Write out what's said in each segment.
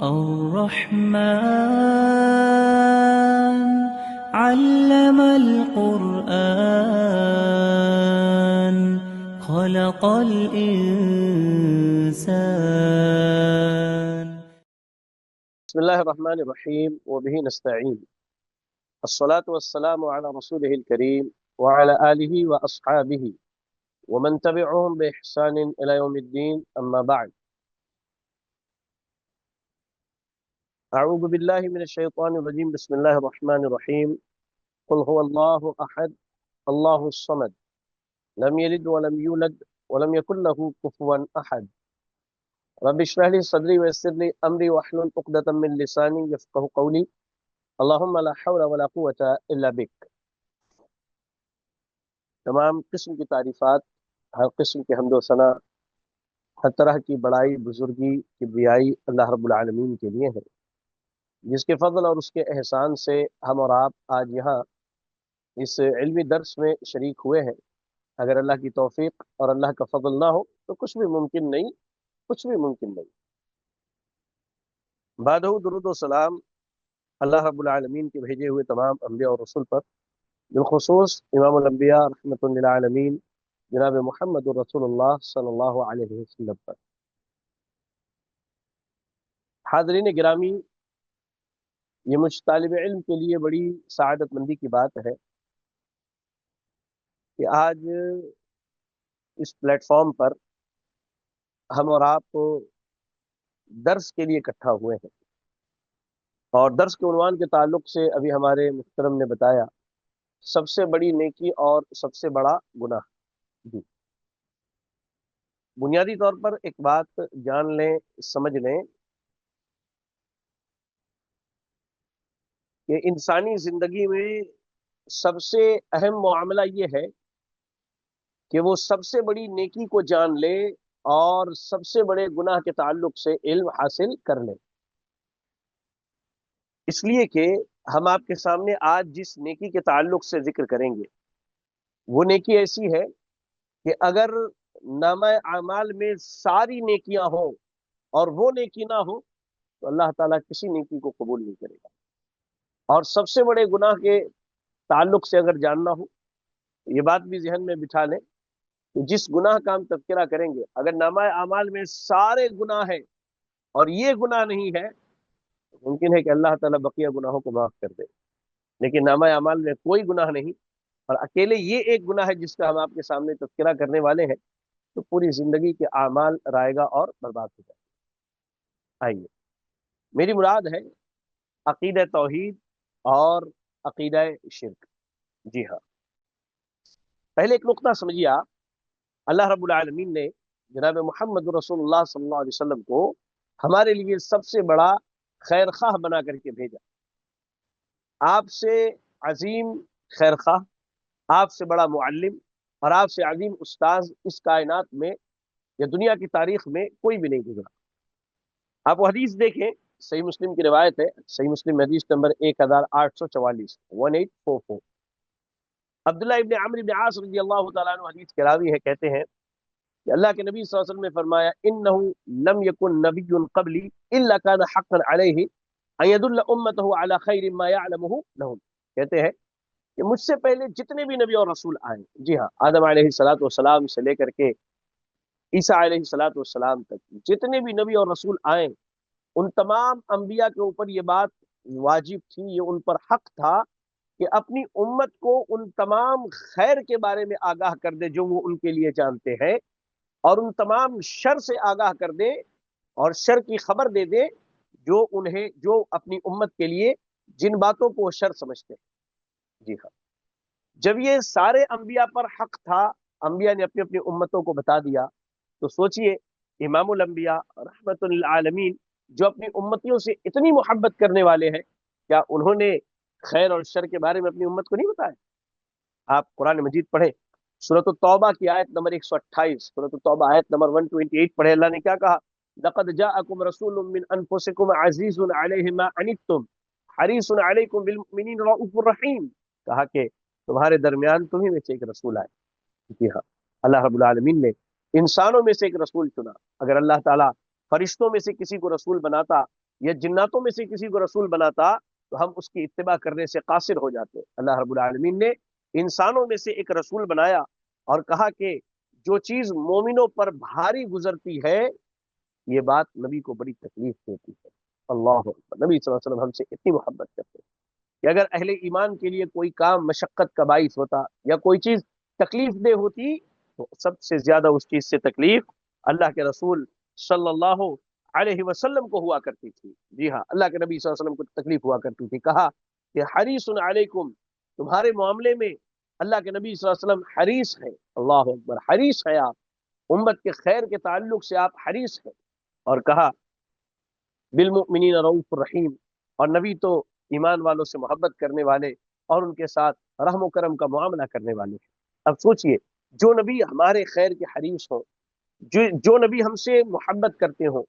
الرحمن علم القرآن خلق الإنسان. بسم الله الرحمن الرحيم وبه نستعين. الصلاة والسلام على رسوله الكريم وعلى آله وأصحابه ومن تبعهم بإحسان إلى يوم الدين، أما بعد. أعوذ بالله من الشيطان الرجيم. بسم الله الرحمن الرحيم. قل هو الله أحد الله الصمد لم يلد ولم يولد ولم يكن له كفوا أحد. رب اشرح لي صدري ويسر لي أمري واحلل عقدة من لساني يفقهوا قولي. اللهم لا حول ولا قوة إلا بك. تمام قسم کی تعریفات، ہر قسم کے حمد و ثنا، ہر طرح کی بڑائی، بزرگی، کبریائی اللہ رب العالمین کے لیے ہے، جس کے فضل اور اس کے احسان سے ہم اور آپ آج یہاں اس علمی درس میں شریک ہوئے ہیں۔ اگر اللہ کی توفیق اور اللہ کا فضل نہ ہو تو کچھ بھی ممکن نہیں، کچھ بھی ممکن نہیں۔ بعدہ درود و سلام اللہ رب العالمین کے بھیجے ہوئے تمام انبیاء اور رسول پر، بالخصوص امام الانبیاء رحمۃ للعالمین جناب محمد رسول اللہ صلی اللہ علیہ وسلم پر۔ حاضرین گرامی، یہ مجھ طالب علم کے لیے بڑی سعادت مندی کی بات ہے کہ آج اس پلیٹ فارم پر ہم اور آپ درس کے لیے اکٹھا ہوئے ہیں، اور درس کے عنوان کے تعلق سے ابھی ہمارے محترم نے بتایا سب سے بڑی نیکی اور سب سے بڑا گناہ۔ جی، بنیادی طور پر ایک بات جان لیں، سمجھ لیں کہ انسانی زندگی میں سب سے اہم معاملہ یہ ہے کہ وہ سب سے بڑی نیکی کو جان لے اور سب سے بڑے گناہ کے تعلق سے علم حاصل کر لے۔ اس لیے کہ ہم آپ کے سامنے آج جس نیکی کے تعلق سے ذکر کریں گے وہ نیکی ایسی ہے کہ اگر نامہ اعمال میں ساری نیکیاں ہوں اور وہ نیکی نہ ہو تو اللہ تعالیٰ کسی نیکی کو قبول نہیں کرے گا۔ اور سب سے بڑے گناہ کے تعلق سے اگر جاننا ہو، یہ بات بھی ذہن میں بٹھا لیں کہ جس گناہ کا ہم تذکرہ کریں گے، اگر نامہ اعمال میں سارے گناہ ہیں اور یہ گناہ نہیں ہے، ممکن ہے کہ اللہ تعالیٰ بقیہ گناہوں کو معاف کر دے، لیکن نامہ اعمال میں کوئی گناہ نہیں اور اکیلے یہ ایک گناہ ہے جس کا ہم آپ کے سامنے تذکرہ کرنے والے ہیں، تو پوری زندگی کے اعمال رائے گا اور برباد ہو جائے گا۔ آئیے، میری مراد ہے عقیدہ توحید اور عقیدہ شرک۔ جی ہاں، پہلے ایک نقطہ سمجھیے آپ، اللہ رب العالمین نے جناب محمد رسول اللہ صلی اللہ علیہ وسلم کو ہمارے لیے سب سے بڑا خیر خواہ بنا کر کے بھیجا۔ آپ سے عظیم خیر خواہ، آپ سے بڑا معلم اور آپ سے عظیم استاذ اس کائنات میں یا دنیا کی تاریخ میں کوئی بھی نہیں گزرا۔ آپ وہ حدیث دیکھیں، صحیح مسلم کی روایت ہے، صحیح مسلم حدیث نمبر 1844 1844۔ عبداللہ ابن عمرو بن عاص رضی اللہ تعالیٰ عنہ حدیث کے راوی ہے، کہتے ہیں کہ اللہ کے نبی صلی اللہ علیہ وسلم نے فرمایا انه لم يكن نبی قبلی الا كان حقا علیہ ان يدل امته على خیر ما يعلمه لهم۔ کہتے ہیں کہ مجھ سے پہلے جتنے بھی نبی اور رسول آئے، جی ہاں، آدم علیہ السلام سے لے کر کے عیسیٰ علیہ السلام تک جتنے بھی نبی اور رسول آئے، ان تمام انبیاء کے اوپر یہ بات واجب تھی، یہ ان پر حق تھا کہ اپنی امت کو ان تمام خیر کے بارے میں آگاہ کر دے جو وہ ان کے لیے جانتے ہیں، اور ان تمام شر سے آگاہ کر دے اور شر کی خبر دے دے جو اپنی امت کے لیے جن باتوں کو وہ شر سمجھتے ہیں۔ جی ہاں، جب یہ سارے انبیاء پر حق تھا، انبیاء نے اپنی اپنی امتوں کو بتا دیا، تو سوچئے امام الانبیاء رحمت للعالمین جو اپنی امتیوں سے اتنی محبت کرنے والے ہیں، کیا انہوں نے خیر اور شر کے بارے میں اپنی امت کو نہیں بتایا؟ آپ قرآن مجید پڑھیں، سورۃ التوبہ کی آیت نمبر 128، سورۃ التوبہ آیت نمبر 128 پڑھیں، اللہ نے کیا کہا؟ لقد جاءکم رسول من انفسکم عزیز علیہ ما عنتم حریص علیکم بالمؤمنین رؤوف الرحیم۔ کہا کہ تمہارے درمیان تمہیں میں سے ایک رسول آئے۔ جی ہاں، اللہ رب العالمین نے انسانوں میں سے ایک رسول چنا۔ اگر اللہ تعالیٰ فرشتوں میں سے کسی کو رسول بناتا یا جناتوں میں سے کسی کو رسول بناتا تو ہم اس کی اتباع کرنے سے قاصر ہو جاتے۔ اللہ رب العالمین نے انسانوں میں سے ایک رسول بنایا اور کہا کہ جو چیز مومنوں پر بھاری گزرتی ہے یہ بات نبی کو بڑی تکلیف دیتی ہے۔ اللہ اکبر، نبی صلی اللہ علیہ وسلم ہم سے اتنی محبت کرتے ہیں کہ اگر اہل ایمان کے لیے کوئی کام مشقت کا باعث ہوتا یا کوئی چیز تکلیف دہ ہوتی تو سب سے زیادہ اس چیز سے تکلیف اللہ کے رسول صلی اللہ علیہ وسلم کو ہوا کرتی تھی۔ جی ہاں، اللہ کے نبی صلی اللہ علیہ وسلم کو تکلیف ہوا کرتی تھی۔ کہا کہ حریص علیکم، تمہارے معاملے میں اللہ کے نبی صلی اللہ علیہ وسلم حریص ہے۔ اللہ اکبر، حریص ہے آپ، امت کے خیر کے تعلق سے آپ حریص ہیں۔ اور کہا بالمؤمنین رؤوف الرحیم، اور نبی تو ایمان والوں سے محبت کرنے والے اور ان کے ساتھ رحم و کرم کا معاملہ کرنے والے ہیں۔ اب سوچئے، جو نبی ہمارے خیر کے حریص ہوں، جو نبی ہم سے محبت کرتے ہوں،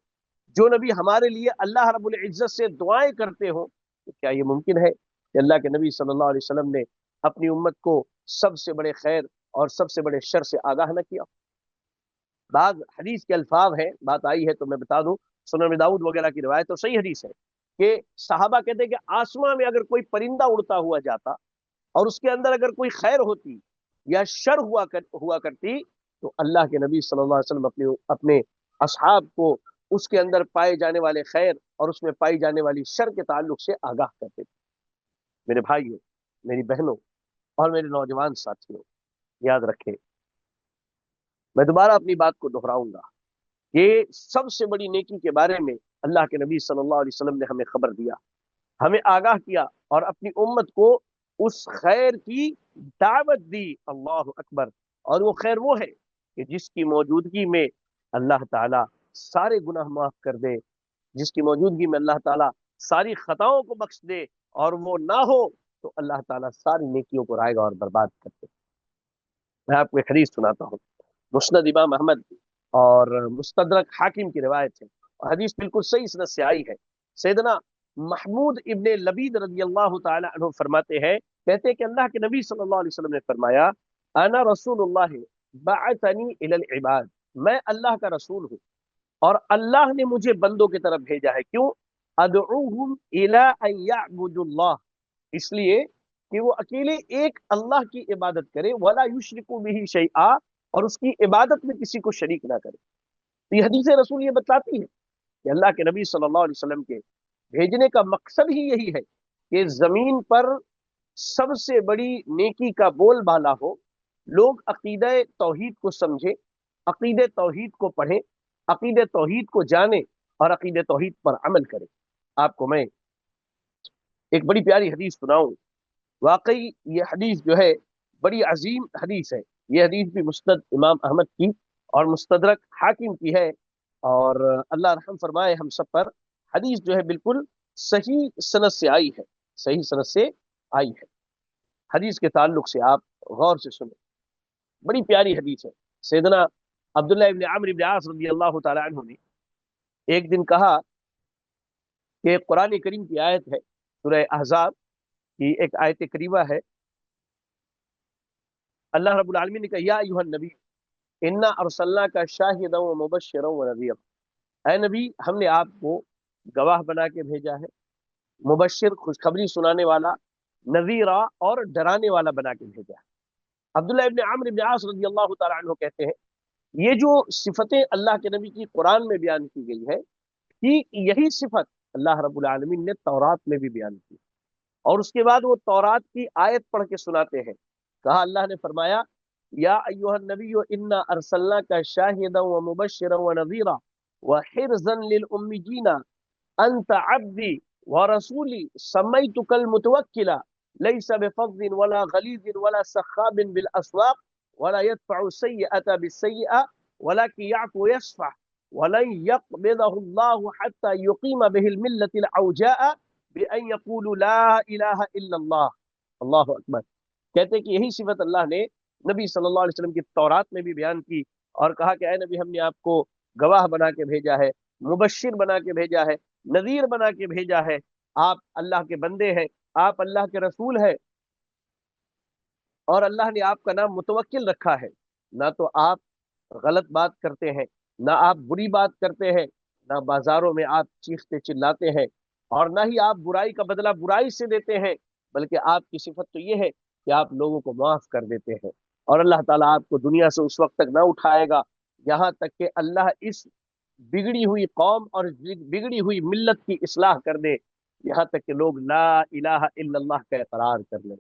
جو نبی ہمارے لیے اللہ رب العزت سے دعائیں کرتے ہوں، تو کیا یہ ممکن ہے کہ اللہ کے نبی صلی اللہ علیہ وسلم نے اپنی امت کو سب سے بڑے خیر اور سب سے بڑے شر سے آگاہ نہ کیا؟ بعض حدیث کے الفاظ ہیں، بات آئی ہے تو میں بتا دوں، سنن داؤد وغیرہ کی روایت تو صحیح حدیث ہے کہ صحابہ کہتے ہیں کہ آسمان میں اگر کوئی پرندہ اڑتا ہوا جاتا اور اس کے اندر اگر کوئی خیر ہوتی یا شر ہوا کرتی تو اللہ کے نبی صلی اللہ علیہ وسلم اپنے اصحاب کو اس کے اندر پائے جانے والے خیر اور اس میں پائی جانے والی شر کے تعلق سے آگاہ کرتے تھے۔ میرے بھائیوں، میری بہنوں اور میرے نوجوان ساتھیوں، یاد رکھیں، میں دوبارہ اپنی بات کو دہراؤں گا کہ سب سے بڑی نیکی کے بارے میں اللہ کے نبی صلی اللہ علیہ وسلم نے ہمیں خبر دیا، ہمیں آگاہ کیا اور اپنی امت کو اس خیر کی دعوت دی۔ اللہ اکبر، اور وہ خیر وہ ہے کہ جس کی موجودگی میں اللہ تعالیٰ سارے گناہ معاف کر دے، جس کی موجودگی میں اللہ تعالیٰ ساری خطاؤں کو بخش دے، اور وہ نہ ہو تو اللہ تعالیٰ ساری نیکیوں کو رائے گا اور برباد کر دے۔ میں آپ کو ایک حدیث سناتا ہوں، مسند امام احمد اور مستدرک حاکم کی روایت ہے، اور حدیث بالکل صحیح سند سے آئی ہے۔ سیدنا محمود ابن لبید رضی اللہ تعالی عنہ فرماتے ہیں، کہتے ہیں کہ اللہ کے نبی صلی اللہ علیہ وسلم نے فرمایا، انا رسول اللہ بعثنی الی العباد، میں اللہ کا رسول ہوں اور اللہ نے مجھے بندوں کی طرف بھیجا ہے۔ کیوں؟ ادعوہم الی ان یعبدوا اللہ، اس لیے کہ وہ اکیلے ایک اللہ کی عبادت کرے، ولا یشرکوا بہ شیئا، اور اس کی عبادت میں کسی کو شریک نہ کرے۔ تو یہ حدیث رسول یہ بتلاتی ہے کہ اللہ کے نبی صلی اللہ علیہ وسلم کے بھیجنے کا مقصد ہی یہی ہے کہ زمین پر سب سے بڑی نیکی کا بول بالا ہو، لوگ عقیدہ توحید کو سمجھیں، عقیدہ توحید کو پڑھیں، عقیدہ توحید کو جانیں اور عقیدہ توحید پر عمل کریں۔ آپ کو میں ایک بڑی پیاری حدیث سناؤں، واقعی یہ حدیث جو ہے بڑی عظیم حدیث ہے۔ یہ حدیث بھی مسند امام احمد کی اور مستدرک حاکم کی ہے، اور اللہ رحم فرمائے ہم سب پر، حدیث جو ہے بالکل صحیح سند سے آئی ہے، صحیح سند سے آئی ہے۔ حدیث کے تعلق سے آپ غور سے سنیں، بڑی پیاری حدیث ہے۔ سیدنا عبداللہ ابن عمرو ابن عاص رضی اللہ تعالی عنہ نے ایک دن کہا کہ قرآن کریم کی آیت ہے، سورہ احزاب کی ایک آیت کریمہ ہے، اللہ رب العالمین نے کہا یا ایھا النبی انا ارسلناک شاہدا ومبشرا ونذیرا، اے نبی ہم نے آپ کو گواہ بنا کے بھیجا ہے، مبشر خوشخبری سنانے والا، نذیرا اور ڈرانے والا بنا کے بھیجا ہے۔ عبداللہ ابن عمرو ابن عاص رضی اللہ تعالی عنہ کہتے ہیں، یہ جو صفتیں اللہ کے نبی کی قرآن میں بیان کی گئی ہے، ٹھیک یہی صفت اللہ رب العالمین نے تورات میں بھی بیان کی، اور اس کے بعد وہ تورات کی آیت پڑھ کے سناتے ہیں۔ کہا اللہ نے فرمایا یا ایھا النبی انا ارسلناک شاہدا ومبشرا ونذیرا وحرزا للامجین انت عبدی ورسولی سمیتک المتوکلا لیس بفظ ولا غلیظ ولا سخاب بالاسواق ولا يدفع السیئة بالسیئة ولكن يعفو ويصفح ولن يقبضه الله حتى يقيم به الملة العوجاء بأن يقولوا لا الہ الا اللہ۔ اللہ اکبر، کہتے ہیں کہ یہی صفت اللہ نے نبی صلی اللہ علیہ وسلم کی تورات میں بھی بیان کی، اور کہا کہ اے نبی ہم نے آپ کو گواہ بنا کے بھیجا ہے، مبشر بنا کے بھیجا ہے، نذیر بنا کے بھیجا ہے، آپ اللہ کے بندے ہیں، آپ اللہ کے رسول ہیں، اور اللہ نے آپ کا نام متوکل رکھا ہے۔ نہ تو آپ غلط بات کرتے ہیں، نہ آپ بری بات کرتے ہیں، نہ بازاروں میں آپ چیختے چلاتے ہیں، اور نہ ہی آپ برائی کا بدلہ برائی سے دیتے ہیں، بلکہ آپ کی صفت تو یہ ہے کہ آپ لوگوں کو معاف کر دیتے ہیں۔ اور اللہ تعالیٰ آپ کو دنیا سے اس وقت تک نہ اٹھائے گا یہاں تک کہ اللہ اس بگڑی ہوئی قوم اور بگڑی ہوئی ملت کی اصلاح کر دے، یہاں تک کہ لوگ لا الہ الا اللہ کا اقرار کر لیں۔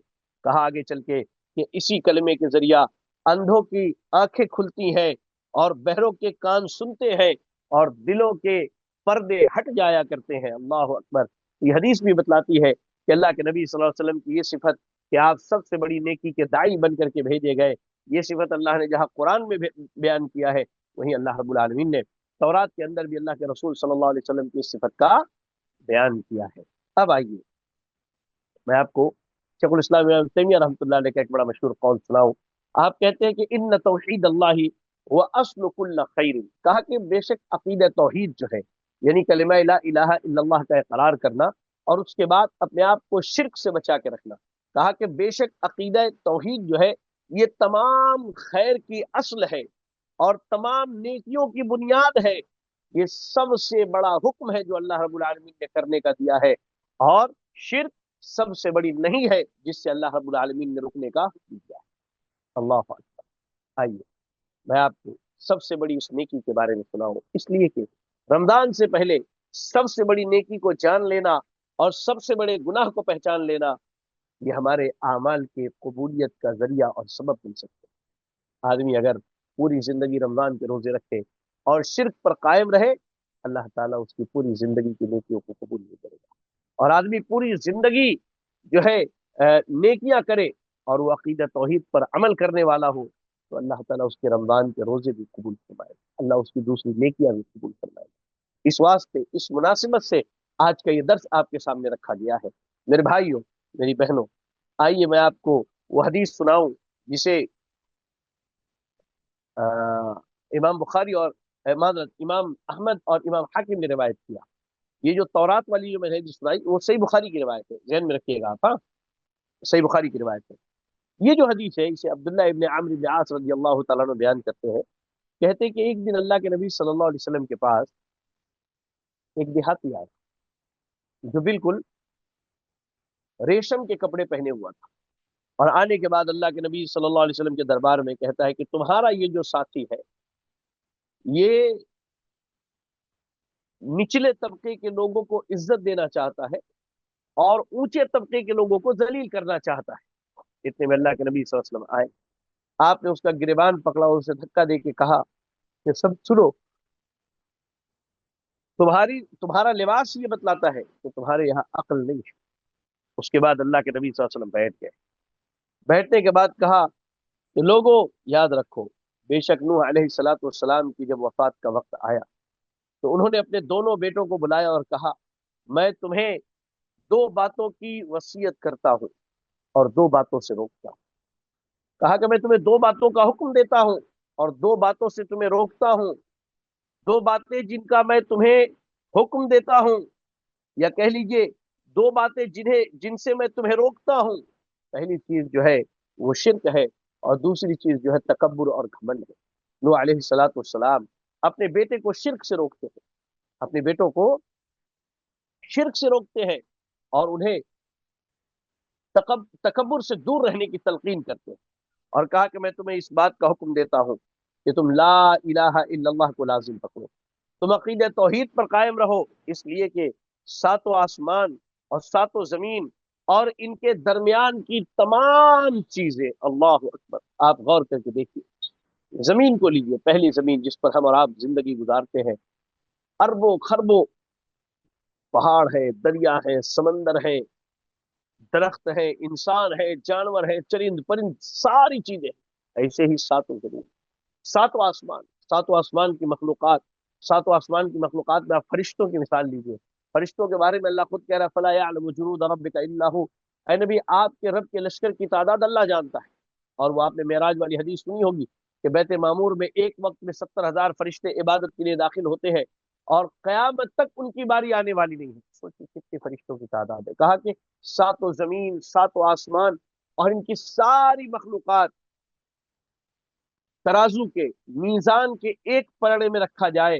کہا آگے چل کے کہ اسی کلمے کے ذریعہ اندھوں کی آنکھیں کھلتی ہیں، اور بہروں کے کان سنتے ہیں، اور دلوں کے پردے ہٹ جایا کرتے ہیں۔ اللہ اکبر۔ یہ حدیث بھی بتلاتی ہے کہ اللہ کے نبی صلی اللہ علیہ وسلم کی یہ صفت کہ آپ سب سے بڑی نیکی کے داعی بن کر کے بھیجے گئے، یہ صفت اللہ نے جہاں قرآن میں بیان کیا ہے، وہیں اللہ رب العالمین نے تورات کے اندر بھی اللہ کے رسول صلی اللہ علیہ وسلم کی اس صفت کا بیان کیا ہے۔ اب آئیے میں آپ کو شیخ الاسلام ابن تیمیہ رحمۃ اللہ علیہ کا ایک بڑا مشہور قول سناؤں۔ آپ کہتے ہیں کہ ان توحید اللہ وہ اصل کل خیر، کہا کہ بے شک عقیدہ توحید جو ہے، یعنی کلمہ لا الہ الا اللہ کا اقرار کرنا، اور اس کے بعد اپنے آپ کو شرک سے بچا کے رکھنا، کہا کہ بے شک عقیدہ توحید جو ہے یہ تمام خیر کی اصل ہے اور تمام نیکیوں کی بنیاد ہے، یہ سب سے بڑا حکم ہے جو اللہ رب العالمین نے کرنے کا دیا ہے، اور شرک سب سے بڑی نہیں ہے جس سے اللہ رب العالمین نے رکنے کا حکم دیا ہے۔ اللہ اکبر۔ آئیے میں آپ کو سب سے بڑی اس نیکی کے بارے میں سناؤں، اس لیے کہ رمضان سے پہلے سب سے بڑی نیکی کو جان لینا اور سب سے بڑے گناہ کو پہچان لینا، یہ ہمارے اعمال کے قبولیت کا ذریعہ اور سبب بن سکتے ہیں۔ آدمی اگر پوری زندگی رمضان کے روزے رکھے اور شرک پر قائم رہے، اللہ تعالیٰ اس کی پوری زندگی کی نیکیوں کو قبول نہیں کرے گا۔ اور آدمی پوری زندگی جو ہے نیکیاں کرے اور وہ عقیدہ توحید پر عمل کرنے والا ہو، تو اللہ تعالیٰ اس کے رمضان کے روزے بھی قبول فرمائے گا، اللہ اس کی دوسری نیکیاں بھی قبول فرمائے گا۔ اس واسطے اس مناسبت سے آج کا یہ درس آپ کے سامنے رکھا گیا ہے۔ میرے بھائیوں، میری بہنوں، آئیے میں آپ کو وہ حدیث سناؤں جسے امام بخاری اور امام احمد اور امام حاکم نے روایت کیا۔ یہ جو تورات والی جو میں نے حدیث سنائی وہ صحیح بخاری کی روایت ہے، ذہن میں رکھیے گا آپ، ہاں، صحیح بخاری کی روایت ہے۔ یہ جو حدیث ہے اسے عبداللہ ابن عمرو بن عاص رضی اللہ تعالیٰ عنہ بیان کرتے ہیں، کہتے ہیں کہ ایک دن اللہ کے نبی صلی اللہ علیہ وسلم کے پاس ایک دیہاتی آیا جو بالکل ریشم کے کپڑے پہنے ہوا تھا، اور آنے کے بعد اللہ کے نبی صلی اللہ علیہ وسلم کے دربار میں کہتا ہے کہ تمہارا یہ جو ساتھی ہے یہ نچلے طبقے کے لوگوں کو عزت دینا چاہتا ہے اور اونچے طبقے کے لوگوں کو ذلیل کرنا چاہتا ہے۔ اتنے میں اللہ کے نبی صلی اللہ علیہ وسلم آئے، آپ نے اس کا گریبان پکڑا اور اسے دھکا دے کے کہا کہ سب سنو، تمہارا لباس یہ بتلاتا ہے کہ تمہارے یہاں عقل نہیں ہے۔ اس کے بعد اللہ کے نبی صلی اللہ علیہ وسلم بیٹھ گئے۔ بیٹھنے کے بعد کہا کہ لوگوں یاد رکھو، بے شک نوح علیہ الصلوۃ والسلام کی جب وفات کا وقت آیا تو انہوں نے اپنے دونوں بیٹوں کو بلایا اور کہا میں تمہیں دو باتوں کی وصیت کرتا ہوں اور دو باتوں سے روکتا ہوں۔ کہا کہ میں تمہیں دو باتوں کا حکم دیتا ہوں اور دو باتوں سے تمہیں روکتا ہوں۔ دو باتیں جن کا میں تمہیں حکم دیتا ہوں، یا کہہ لیجئے دو باتیں جن سے میں تمہیں روکتا ہوں، پہلی چیز جو ہے وہ شرک ہے، اور دوسری چیز جو ہے تکبر اور گھمنڈ ہے۔ نوح علیہ الصلوۃ والسلام اپنے بیٹے کو شرک سے روکتے ہیں، اپنے بیٹوں کو شرک سے روکتے ہیں، اور انہیں تکبر سے دور رہنے کی تلقین کرتے ہیں، اور کہا کہ میں تمہیں اس بات کا حکم دیتا ہوں کہ تم لا الہ الا اللہ کو لازم پکڑو، تم عقیدہ توحید پر قائم رہو، اس لیے کہ ساتوں آسمان اور ساتوں زمین اور ان کے درمیان کی تمام چیزیں، اللہ اکبر، آپ غور کر کے دیکھیے، زمین کو لیجیے، پہلی زمین جس پر ہم اور آپ زندگی گزارتے ہیں، اربوں خربوں پہاڑ ہے، دریا ہے، سمندر ہے، درخت ہے، انسان ہے، جانور ہے، چرند پرند، ساری چیزیں، ایسے ہی ساتوں زمین، ساتوں آسمان، ساتوں آسمان کی مخلوقات، ساتوں آسمان کی مخلوقات میں آپ فرشتوں کی مثال لیجیے، فرشتوں کے بارے میں اللہ خود کہہ رہا ہے فلا یعلم جنود ربک الا هو، اے نبی آپ کے رب کے لشکر کی تعداد اللہ جانتا ہے۔ اور وہ آپ نے معراج والی حدیث سنی ہوگی کہ بیت معمور میں ایک وقت میں 70,000 فرشتے عبادت کے لیے داخل ہوتے ہیں، اور قیامت تک ان کی باری آنے والی نہیں ہے۔ سوچیے کتنے فرشتوں کی تعداد ہے۔ کہا کہ ساتوں زمین، ساتوں آسمان اور ان کی ساری مخلوقات ترازو کے میزان کے ایک پلڑے میں رکھا جائے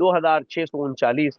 2639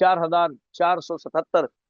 4477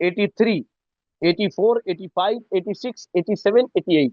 83, 84, 85, 86, 87, 88,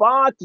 5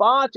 5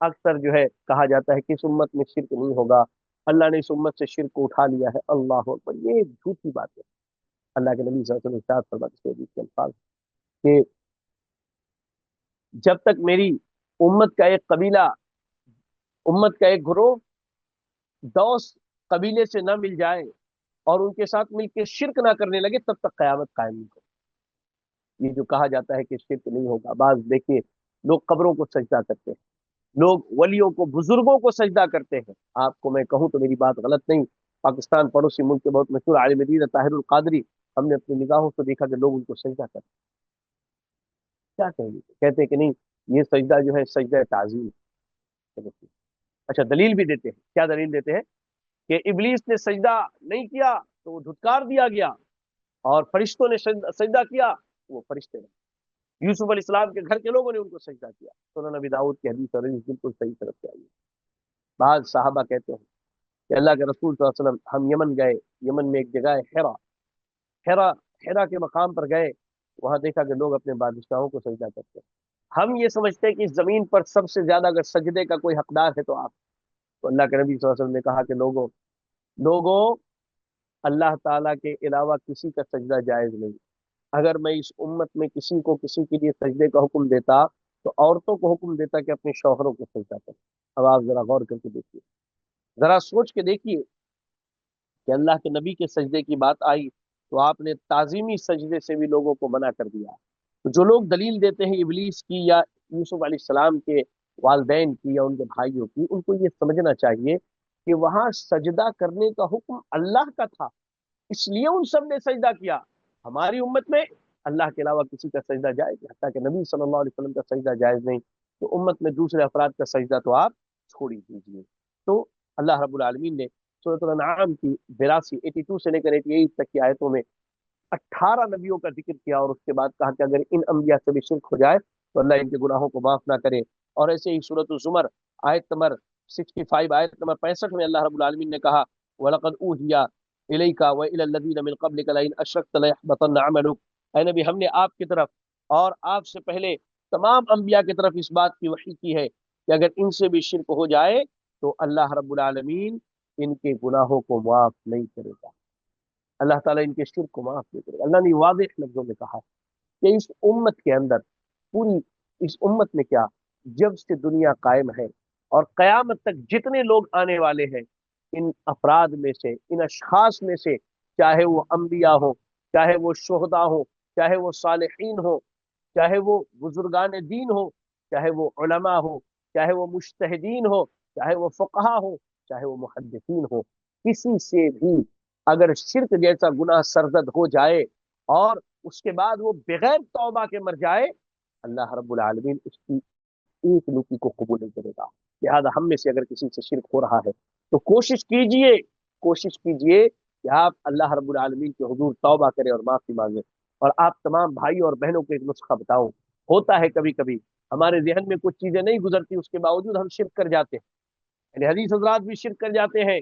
اکثر جو ہے کہا جاتا ہے کہ اس امت میں شرک نہیں ہوگا، اللہ نے اس امت سے شرک کو اٹھا لیا ہے، اللہ اکبر، یہ جھوٹی بات ہے۔ اللہ کے نبی صلی اللہ علیہ وسلم نے ارشاد فرماتے ہیں حدیث کے الفاظ کہ جب تک میری امت کا ایک قبیلہ، امت کا ایک گروہ دوس قبیلے سے نہ مل جائے اور ان کے ساتھ مل کے شرک نہ کرنے لگے، تب تک قیامت قائم نہیں ہوگی۔ یہ جو کہا جاتا ہے کہ شرک نہیں ہوگا، بعض دیکھیے لوگ قبروں کو سجدہ کرتے ہیں، لوگ ولیوں کو، بزرگوں کو سجدہ کرتے ہیں۔ آپ کو میں کہوں تو میری بات غلط نہیں، پاکستان پڑوسی ملک کے بہت مشہور عالم دین طاہر القادری، ہم نے اپنی نگاہوں سے دیکھا کہ لوگ ان کو سجدہ کرتے ہیں۔ کیا کہیں گے؟ کہتے ہیں کہ نہیں، یہ سجدہ جو ہے سجدہ تعظیم ہے۔ اچھا دلیل بھی دیتے ہیں، کیا دلیل دیتے ہیں؟ کہ ابلیس نے سجدہ نہیں کیا تو وہ دھتکار دیا گیا، اور فرشتوں نے سجدہ کیا وہ فرشتے نے، یوسف علیہ السلام کے گھر کے لوگوں نے ان کو سجدہ کیا۔ سنن نبی داؤد کی حدیث اور حدیث بالکل صحیح طرف سے آئی ہے۔ بعض صحابہ کہتے ہیں کہ اللہ کے رسول صلی اللہ علیہ وسلم، ہم یمن گئے، یمن میں ایک جگہ ہے حرا، حرا، حرا کے مقام پر گئے، وہاں دیکھا کہ لوگ اپنے بادشاہوں کو سجدہ کرتے ہیں۔ ہم یہ سمجھتے ہیں کہ اس زمین پر سب سے زیادہ اگر سجدے کا کوئی حقدار ہے تو آپ، تو اللہ کے نبی صلی اللہ علیہ وسلم نے کہا کہ لوگوں اللہ تعالیٰ کے علاوہ کسی کا سجدہ جائز نہیں۔ اگر میں اس امت میں کسی کو کسی کے لیے سجدے کا حکم دیتا تو عورتوں کو حکم دیتا کہ اپنے شوہروں کو سجدہ کریں۔ اب آپ ذرا غور کر کے دیکھیے، ذرا سوچ کے دیکھیے کہ اللہ کے نبی کے سجدے کی بات آئی تو آپ نے تعظیمی سجدے سے بھی لوگوں کو منع کر دیا۔ تو جو لوگ دلیل دیتے ہیں ابلیس کی یا یوسف علیہ السلام کے والدین کی یا ان کے بھائیوں کی، ان کو یہ سمجھنا چاہیے کہ وہاں سجدہ کرنے کا حکم اللہ کا تھا، اس لیے ان سب نے سجدہ کیا۔ ہماری امت میں اللہ کے علاوہ کسی کا سجدہ جائز نہیں، حتیٰ کہ نبی صلی اللہ علیہ وسلم کا سجدہ جائز نہیں، تو امت میں دوسرے افراد کا سجدہ تو آپ چھوڑ ہی دیجیے۔ تو اللہ رب العالمین نے سورۃ الانعام کی 82 سے لے کر 88 تک کی آیتوں میں 18 نبیوں کا ذکر کیا، اور اس کے بعد کہا کہ اگر ان انبیاء سے بھی شرک ہو جائے تو اللہ ان کے گناہوں کو معاف نہ کرے۔ اور ایسے ہی سورۃ الزمر آیت نمبر 65، آیت نمبر 65 میں اللہ رب العالمین نے کہا وَلَقَدْ أُوحِيَ إِلَيْكَ وَإِلَى الَّذِينَ مِن قَبْلِكَ لَئِنْ أَشْرَكْتَ لَيَحْبَطَنَّ عَمَلُكَ، اے نبی ہم نے آپ کی طرف اور آپ سے پہلے تمام انبیاء کی طرف اس بات کی وحی کی ہے کہ اگر ان سے بھی شرک ہو جائے تو اللہ رب العالمین ان کے گناہوں کو معاف نہیں کرے گا، اللہ تعالیٰ ان کے شرک کو معاف نہیں کرے گا۔ اللہ نے واضح لفظوں میں کہا کہ اس امت کے اندر، پوری اس امت میں کیا، جب سے دنیا قائم ہے اور قیامت تک جتنے لوگ آنے والے ہیں، ان افراد میں سے، ان اشخاص میں سے، چاہے وہ انبیاء ہوں، چاہے وہ شہداء ہوں، چاہے وہ صالحین ہوں، چاہے وہ بزرگان دین ہو، چاہے وہ علماء ہو، چاہے وہ مجتہدین ہو، چاہے وہ فقہا ہو، چاہے وہ محدثین ہو، کسی سے بھی اگر شرک جیسا گناہ سرزد ہو جائے اور اس کے بعد وہ بغیر توبہ کے مر جائے، اللہ رب العالمین اس کی ایک نیکی کو قبول نہیں کرے گا۔ لہذا ہم میں سے اگر کسی سے شرک ہو رہا ہے تو کوشش کیجئے کہ آپ اللہ رب العالمین کے حضور توبہ کریں اور معافی مانگیں۔ اور آپ تمام بھائی اور بہنوں کو ایک نسخہ بتاؤں، ہوتا ہے کبھی کبھی ہمارے ذہن میں کچھ چیزیں نہیں گزرتی، اس کے باوجود ہم شرک کر جاتے ہیں، یعنی حدیث حضرات بھی شرک کر جاتے ہیں،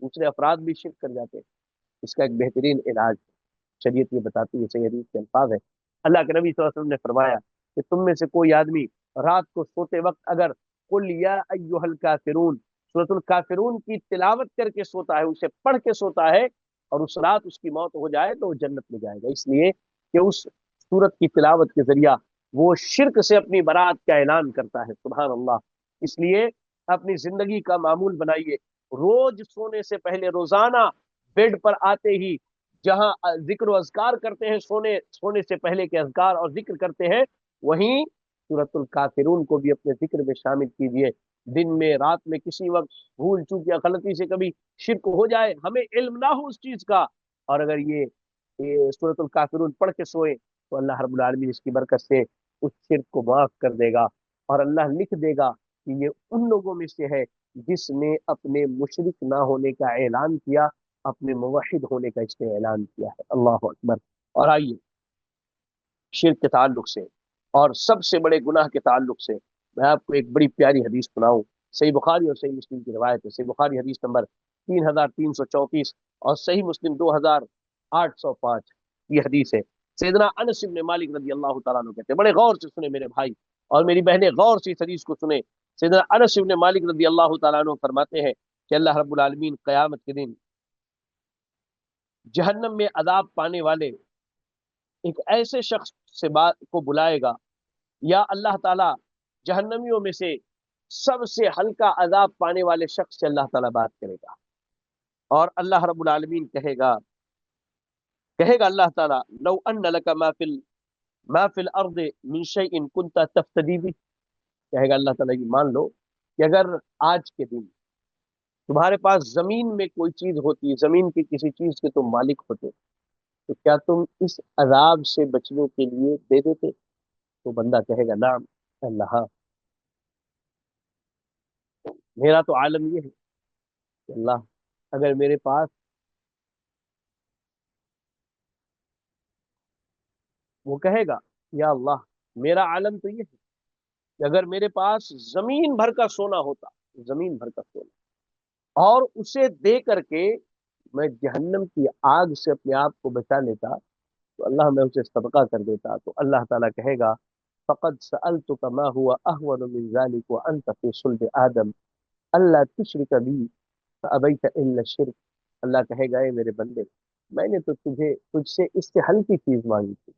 دوسرے افراد بھی شرک کر جاتے ہیں۔ اس کا ایک بہترین علاج شریعت یہ بتاتی ہے، صحیح حدیث کے الفاظ ہے، اللہ کے نبی صلی اللہ علیہ وسلم نے فرمایا کہ تم میں سے کوئی آدمی رات کو سوتے وقت اگر قل یا ایھا الکافرون، سورۃ الکافرون کی تلاوت کر کے سوتا ہے، اسے پڑھ کے سوتا ہے، اور اس رات اس کی موت ہو جائے تو وہ جنت میں جائے گا، اس لیے کہ اس سورت کی تلاوت کے ذریعہ وہ شرک سے اپنی برات کا اعلان کرتا ہے۔ سبحان اللہ۔ اس لیے اپنی زندگی کا معمول بنائیے، روز سونے سے پہلے، روزانہ بیڈ پر آتے ہی جہاں ذکر و اذکار کرتے ہیں، سونے سے پہلے کے اذکار اور ذکر کرتے ہیں، وہیں سورۃ الکافرون کو بھی اپنے ذکر میں شامل کیجئے۔ دن میں، رات میں، کسی وقت بھول چوک یا غلطی سے کبھی شرک ہو جائے، ہمیں علم نہ ہو اس چیز کا، اور اگر یہ سورۃ الکافرون پڑھ کے سوئے تو اللہ رب العالمین اس کی برکت سے اس شرک کو معاف کر دے گا، اور اللہ لکھ دے گا کہ یہ ان لوگوں میں سے ہے جس نے اپنے مشرک نہ ہونے کا اعلان کیا، اپنے موحد ہونے کا اس نے اعلان کیا ہے۔ اللہ اکبر۔ اور آئیے شرک کے تعلق سے اور سب سے بڑے گناہ کے تعلق سے میں آپ کو ایک بڑی پیاری حدیث سناؤں، صحیح بخاری اور صحیح مسلم کی روایت ہے۔ صحیح بخاری حدیث نمبر 3334 اور صحیح مسلم 2805، یہ حدیث ہے۔ سیدنا انس بن مالک رضی اللہ تعالیٰ عنہ کہتے ہیں، بڑے غور سے سنے میرے بھائی اور میری بہنیں، غور سے اس حدیث کو سنے۔ سیدنا انس بن مالک رضی اللہ تعالیٰ عنہ فرماتے ہیں کہ اللہ رب العالمین قیامت کے دن جہنم میں عذاب پانے والے ایک ایسے شخص سے بات کو بلائے گا، یا اللہ تعالیٰ جہنمیوں میں سے سب سے ہلکا عذاب پانے والے شخص سے اللہ تعالیٰ بات کرے گا، اور اللہ رب العالمین کہے گا اللہ تعالیٰ لو ان لک ما فی الارض من شیء کنت تفتدی بھی، کہے گا اللہ تعالیٰ یہ مان لو کہ اگر آج کے دن تمہارے پاس زمین میں کوئی چیز ہوتی، زمین کی کسی چیز کے تم مالک ہوتے، تو کیا تم اس عذاب سے بچنے کے لیے دے دیتے؟ تو بندہ کہے گا نعم اللہ ہاں، میرا تو عالم یہ ہے کہ اللہ اگر میرے پاس، وہ کہے گا یا اللہ میرا عالم تو یہ ہے کہ اگر میرے پاس زمین بھر کا سونا ہوتا، زمین بھر کا سونا، اور اسے دے کر کے میں جہنم کی آگ سے اپنے آپ کو بچا لیتا، تو اللہ میں اسے صدقہ کر دیتا، تو اللہ تعالیٰ کہے گا فقد سألتك ما هو أهون من ذلك وأنت في صلب آدم اللہ تشرک بی فأبیت إلا الشرک، اللہ کہے گا اے میرے بندے، میں نے تو تجھ سے اس سے ہلکی چیز مانگی تھی،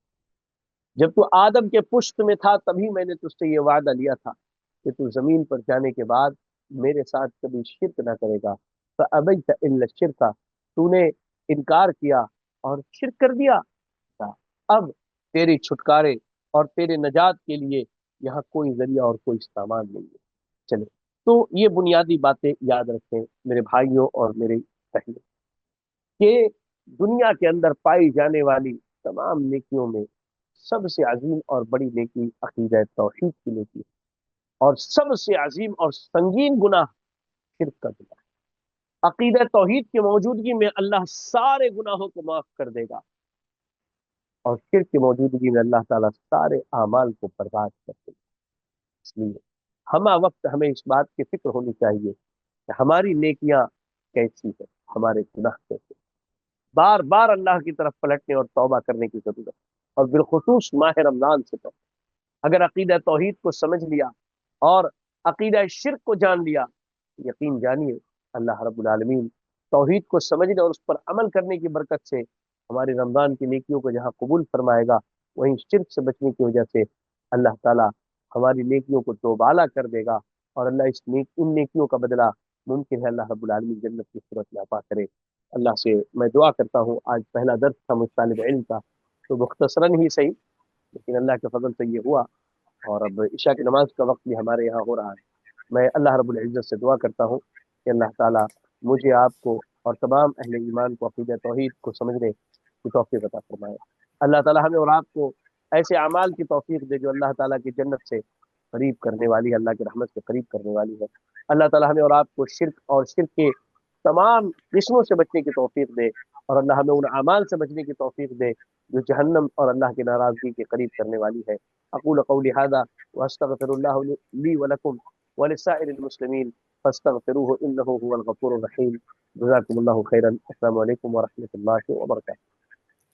جب تو آدم کے پشت میں تھا تبھی میں نے تجھ سے یہ وعدہ لیا تھا کہ تو زمین پر جانے کے بعد میرے ساتھ کبھی شرک نہ کرے گا، فأبیت إلا الشرک، تو نے انکار کیا اور شرک کر دیا، اب تیری چھٹکارے اور تیرے نجات کے لیے یہاں کوئی ذریعہ اور کوئی سامان نہیں ہے۔ چلے، تو یہ بنیادی باتیں یاد رکھیں میرے بھائیوں اور میرے بہنوں، کہ دنیا کے اندر پائی جانے والی تمام نیکیوں میں سب سے عظیم اور بڑی نیکی عقیدہ توحید کی نیکی ہے، اور سب سے عظیم اور سنگین گناہ شرک کا گناہ ہے۔ عقیدہ توحید کی موجودگی میں اللہ سارے گناہوں کو معاف کر دے گا، اور شرک کی موجودگی میں اللہ تعالیٰ سارے اعمال کو برباد کر دے گا۔ اس لیے ہمہ وقت ہمیں اس بات کی فکر ہونی چاہیے کہ ہماری نیکیاں کیسی ہیں، ہمارے گناہ کیسے ہیں۔ بار بار اللہ کی طرف پلٹنے اور توبہ کرنے کی ضرورت ہے، اور بالخصوص ماہ رمضان سے پہلے اگر عقیدہ توحید کو سمجھ لیا اور عقیدہ شرک کو جان لیا، یقین جانیے اللہ رب العالمین توحید کو سمجھنے اور اس پر عمل کرنے کی برکت سے ہماری رمضان کی نیکیوں کو جہاں قبول فرمائے گا، وہیں شرک سے بچنے کی وجہ سے اللہ تعالیٰ ہماری نیکیوں کو دوبالا کر دے گا، اور اللہ ان نیکیوں کا بدلہ ممکن ہے اللہ رب العالمین جنت کی صورت میں عطا کرے۔ اللہ سے میں دعا کرتا ہوں، آج پہلا درس تھا مجھ طالب علم کا، تو مختصراً ہی صحیح لیکن اللہ کے فضل سے یہ ہوا، اور اب عشاء کی نماز کا وقت بھی ہمارے یہاں ہو رہا ہے۔ میں اللہ رب العزت سے دعا کرتا ہوں کہ اللہ تعالیٰ مجھے، آپ کو اور تمام اہل ایمان کو عقیدہ توحید کو سمجھنے کی توفیق عطا فرمائے۔ اللہ تعالیٰ ہمیں اور آپ کو ایسے اعمال کی توفیق دے جو اللہ تعالیٰ کی جنت سے قریب کرنے والی ہے، اللہ کی رحمت سے قریب کرنے والی ہے۔ اللہ تعالیٰ ہمیں اور آپ کو شرک اور شرک کے تمام قسموں سے بچنے کی توفیق دے، اور اللہ ہمیں ان اعمال سے بچنے کی توفیق دے جو جہنم اور اللہ کی ناراضگی کے قریب کرنے والی ہے۔ اقول قولی هذا واستغفر الله لي ولكم ولسائر المسلمين فاستغفروه انه هو الغفور الرحيم۔ جزاكم الله خيرا، السلام عليكم ورحمة الله وبركاته۔